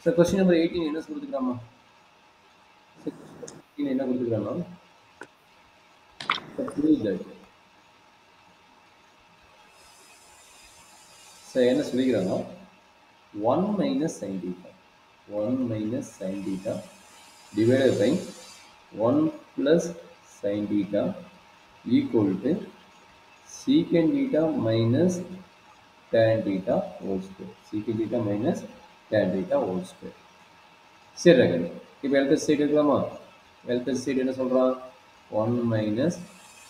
So question number 18 என்ன கொடுத்துக்கலாமா? So question number 18 என்ன கொடுத்துக்கலாமா? So prove that. So என்ன சொல்லிக்கிறாங்க? 1 minus sin theta. 1 minus sin theta divided by 1 plus sin theta equal to secant theta minus tan theta whole square. Secant theta minus tan theta whole square. சரி ரகன். இப்போ LHS side எடுக்கலாமா? LHS side என்ன சொல்றான்? 1 minus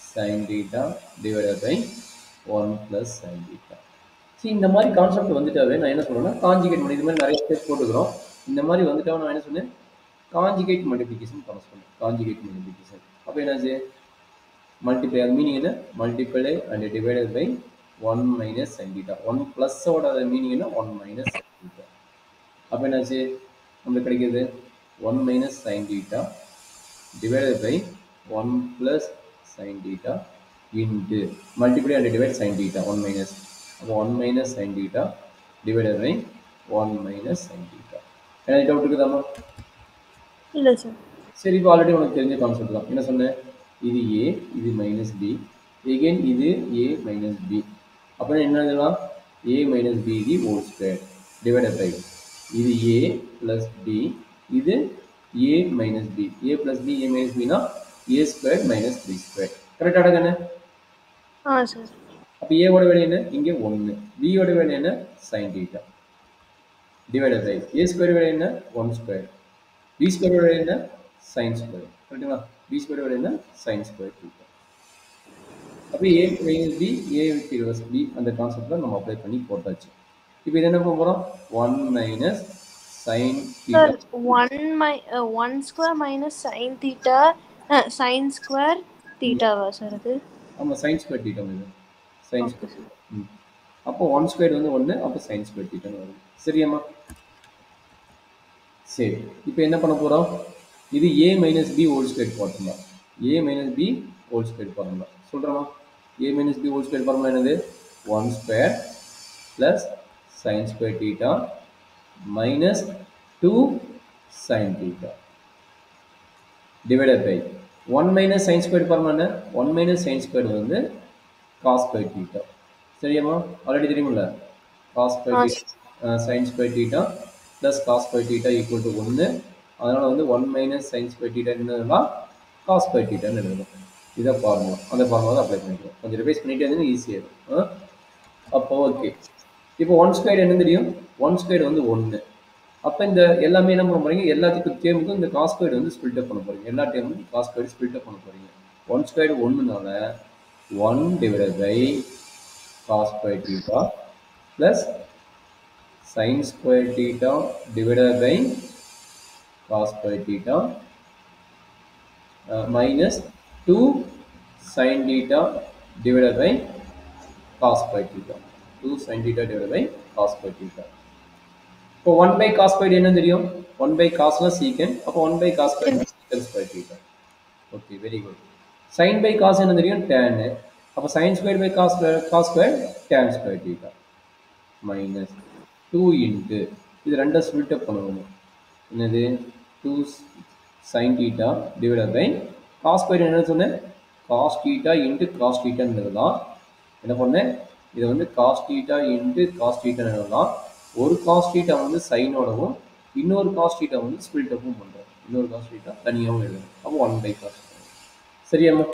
sin theta divided by 1 plus sin theta. See, இந்த மாதிரி concept வந்துட்டாவே நான் என்ன சொல்றேன்னா கான்ஜுகேட் பண்ணி இது மாதிரி நிறைய ஸ்டெப் போட்டுக்கிறோம். இந்த மாதிரி வந்துட்டாவே நான் என்ன சொன்னேன்? கான்ஜுகேட் மல்டிப்ளிகேஷன் பண்ண சொன்னேன். Conjugate multiplication. அப்போ என்னாச்சு? மல்டிப்ளை அது மீனிங் என்ன? Multiply and divided by 1 minus sin theta. 1 plus ஓட மீனிங் என்ன? 1 minus sin theta. அப்போ என்னாச்சு? நம்மளுக்கு கிடைக்குது 1 minus sin theta divided by 1 plus sin theta into multiply and divide sin theta 1 minus. அப்போ 1 minus sin theta divided by 1 minus sin theta. என்ன doubt இருக்குதாமா? இல்ல sir. சரி, இப்போ ஆல்ரெடி உனக்கு தெரிஞ்ச கான்செப்ட் தான். என்ன சொன்னேன்? இது a, இது minus b, again இது a minus b. அப்போ என்ன எழுதலாம்? a minus b the whole square divided by இது a plus b, இது a minus b. a plus b, a minus b னா a squared minus b squared. கரெக்டாக தானே? Sir. அப்போ a ஓட வேலை என்ன? இங்கே 1. b ஓட வேலை என்ன? sin theta divided by a square வேலை என்ன? 1 square. b square வேலை என்ன? sin square. கரெக்டுங்களா? b square வேலை என்ன? sin square theta. அப்போ a minus b, a with reverse b அந்த கான்செப்ட்ல நம்ம அப்ளை பண்ணி போட்டாச்சு. இப்போ இது என்ன பண்ண போறோம்? 1 minus sin theta. Sir 1 square minus sin theta sin square தீட்டாவா சார் அது? ஆமா, sin square theta இது. sin square. அப்போ 1 ஸ்கொயர் வந்து 1, அப்போ sin square theta ன்னு வரும். சரியாமா? சரி, இப்போ என்ன பண்ண போறோம்? இது a minus b whole square formula. a minus b whole square formula சொல்றோமா? a minus b whole square formula என்னது? 1 square plus sin square theta minus 2 sin theta divided by 1 minus sin square formula என்ன? 1 minus sin square வந்து cos square theta. சரியாமா? Already தெரியுமில்ல? cos square theta sin square theta plus cos square theta equal to 1. அதனால வந்து 1 minus sin square theta என்னன்னா cos square theta ன்னு எழுதணும். இத formula. அந்த ஃபார்முலா அப்ளை பண்ணிக்கலாம். கொஞ்சம் ரிவைஸ் பண்ணிட்டே இருந்தீங்கன்னா ஈஸியா இருக்கும். அப்போ ஓகே. இப்போ 1 ஸ்கொயர் என்ன தெரியும்? 1 ஸ்கொயர் வந்து 1. அப்போ இந்த எல்லாமே என்ன பண்ண போறீங்க? எல்லாத்துக்கும் டேர்முக்கும் இந்த cos ஸ்கொயர் வந்து ஸ்பிளிட் அப் பண்ண போறீங்க. எல்லா டேர்முக்கும் cos ஸ்கொயர் ஸ்பிளிட் அப் பண்ண போறீங்க. 1 square 1னால 1 divided by cos square theta plus sin square theta divided by cos square theta minus 2 sin theta divided by cos square theta. 2 sin theta divided by cos square theta. இப்போ 1 by cos square என்ன தெரியும்? 1 by cos னா secant. அப்போ 1 by cos square secant square theta. Okay, very good. Sin by cos என்ன தெரியும்? tan. அப்போ sin square by cos square tan square theta minus 2 into இது ரெண்டா ஸ்பிளிட் அப் பண்ணுவோம். என்னது? 2 sin theta divided by cos square என்ன சொன்னேன்? cos theta into cos theta ன்னு எழுதலாம். என்ன பண்ணேன்? இது வந்து cos theta into cos theta ன்னு எழுதலாம். ஒரு cos theta வந்து sin ஓடவும் இன்னொரு cos theta வந்து ஸ்பிளிட் அப்பும் பண்றோம். இன்னொரு cos theta தனியாவும் எழுதணும். அப்போ 1 by cos. சரியாமா?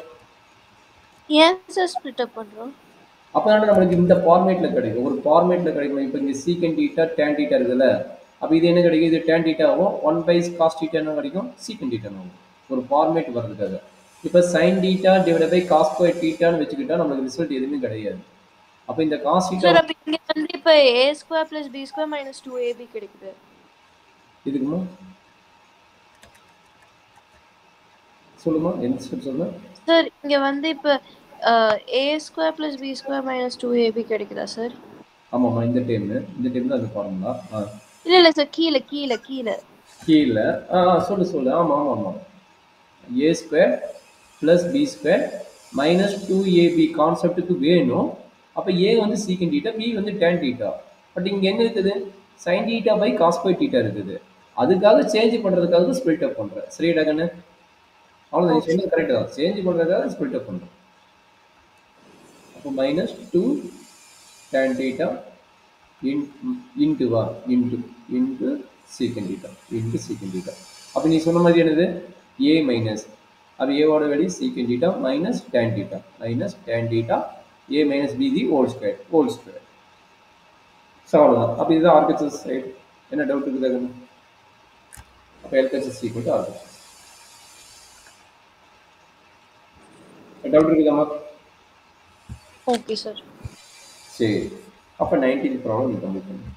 ஏன் சார் ஸ்பிளிட் அப் பண்றோம்? அப்பதானே நமக்கு இந்த ஃபார்மேட்ல கிடைக்கும். ஒரு ஃபார்மேட்ல கிடைக்கும். இப்போ இங்க secant theta tan theta இருக்குல்ல. அப்ப இது என்ன கிடைக்கும்? இது tan theta ஆகும். 1 by cos theta என்ன கிடைக்கும்? secant theta ஆகும். ஒரு ஃபார்மேட் வரதுக்காக. இப்போ sin theta divided by cos square theta ன்னு வெச்சுக்கிட்டா நமக்கு ரிசல்ட் எதுவுமே கிடையாது. அப்ப இந்த cos theta சார் அப்ப இங்க வந்து இப்ப a square plus b square minus 2ab கிடைக்குது. இதுக்குமா? சொல்லுமா? என்ன ஸ்டெப் சொல்லுங்க? சார் இங்க வந்து இப்ப a square plus b square minus 2ab கிடைக்குதா சார்? ஆமாமா, இந்த டைம்ல அந்த ஃபார்முலா. இல்ல சார், கீழ சொல்லு. ஆமா. a square plus b square minus 2ab கான்செப்ட்டுக்கு வேணும். அப்ப a வந்து secant theta, b வந்து tan theta. பட் இங்க என்ன இருக்குது? sin theta by cos by theta இருக்குது. அதுக்காக சேஞ்ச் பண்றதுக்காக ஸ்ப்ளிட் அப் பண்றேன். சரிடா கண்ணு? அவ்வளவுதான், நீ ஓகே சொன்னது கரெக்ட் தான். சேஞ்ச் பண்றதுக்காக ஸ்ப்ளிட் அப் பண்றேன். அப்போ மைனஸ் 2 tan theta into வா into secant theta into secant theta. அப்போ நீ சொன்ன மாதிரி என்னது a மைனஸ், அப்போ a ஓட value secant theta minus tan theta a minus b the whole square. So அவ்வளோதான். அப்போ இதுதான் ஆர்கச்சஸ் சைடு. என்ன டவுட் இருக்குதா? அப்போ LHS equal to RHS. Doubt இருக்குதாம்மா? Okay sir. சரி, அப்போ 19th ப்ராப்ளம் நீ கம்ப்ளீட் பண்ணு.